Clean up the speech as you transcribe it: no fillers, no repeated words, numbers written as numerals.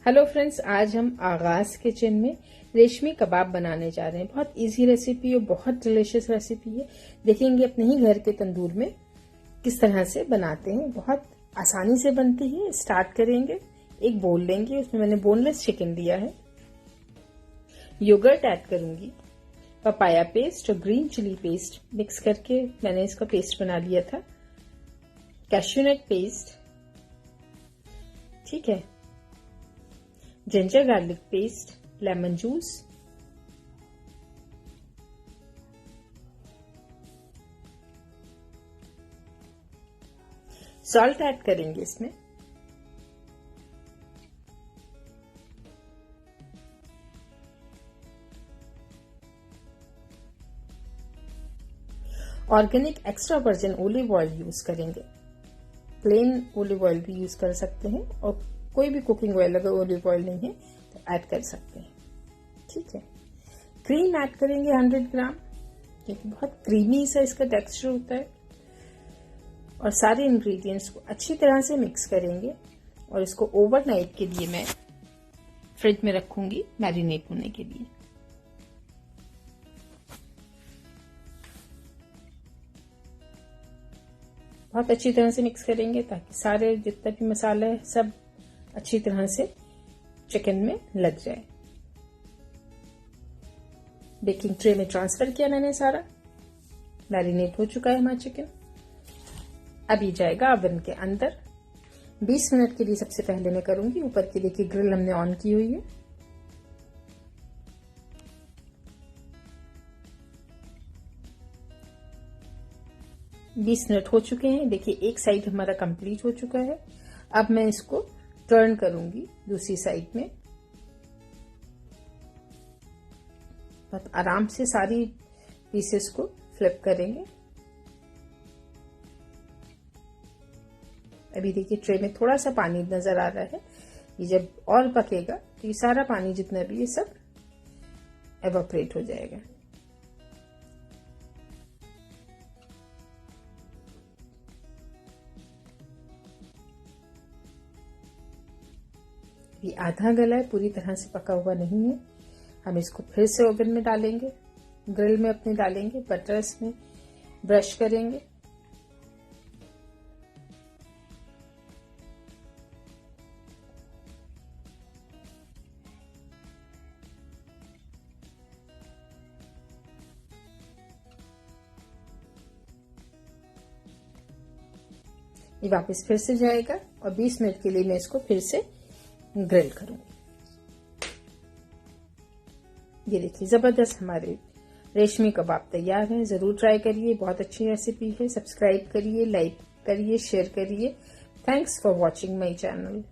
Hello friends, आज हम आगाज किचन में रेशमी कबाब बनाने जा रहे हैं। बहुत इजी रेसिपी और बहुत डिलीशियस रेसिपी है। देखेंगे अपने ही घर के तंदूर में किस तरह से बनाते हैं। बहुत आसानी से बनती है। स्टार्ट करेंगे। एक बोल लेंगे, उसमें मैंने बोनलेस चिकन लिया है। योगर्ट ऐड करूंगी, पपाया पेस्ट और ग्रीन चिली पेस्ट मिक्स करके मैंने इसका पेस्ट बना लिया था। कैश्यूनट पेस्ट, ठीक है, ginger garlic paste, lemon juice, salt add करेंगे इसमें। Organic extra virgin olive oil use करेंगे। प्लेन ऑलिव ऑयल भी यूज कर सकते हैं और कोई भी कुकिंग ऑयल अगर ऑलिव ऑयल नहीं है तो ऐड कर सकते हैं, ठीक है। क्रीम ऐड करेंगे 100 ग्राम, क्योंकि बहुत क्रीमी सा इसका टेक्सचर होता है। और सारे इंग्रेडिएंट्स को अच्छी तरह से मिक्स करेंगे और इसको ओवरनाइट के लिए मैं फ्रिज में रखूंगी मैरिनेट होने के लिए। बहुत अच्छी तरह से मिक्स करेंगे ताकि सारे जितना भी मसाला है सब अच्छी तरह से चिकन में लग जाए। बेकिंग ट्रे में ट्रांसफर किया मैंने सारा। मैरिनेट हो चुका है हमारा चिकन। अभी जाएगा ओवन के अंदर। 20 मिनट के लिए सबसे पहले मैं करूंगी। ऊपर के लिए की ग्रिल हमने ऑन की हुई है। बीस मिनट हो चुके हैं। देखिए एक साइड हमारा कंप्लीट हो चुका है। अब मैं इसको टर्न करूंगी दूसरी साइड में। बहुत आराम से सारी पीसेस को फ्लिप करेंगे। अभी देखिए ट्रे में थोड़ा सा पानी नजर आ रहा है। ये जब और पकेगा तो ये सारा पानी जितना भी ये सब एवापोरेट हो जाएगा। ये आधा गला है, पूरी तरह से पका हुआ नहीं है। हम इसको फिर से ओवन में डालेंगे, ग्रिल में अपने डालेंगे, बटर इसमें ब्रश करेंगे। ये वापस फिर से जाएगा और 20 मिनट के लिए मैं इसको फिर से ग्रिल करूंगी। ये देखिए जबरदस्त हमारे रेशमी कबाब तैयार हैं। जरूर ट्राई करिए, बहुत अच्छी रेसिपी है। सब्सक्राइब करिए, लाइक करिए, शेयर करिए। Thanks for watching my channel.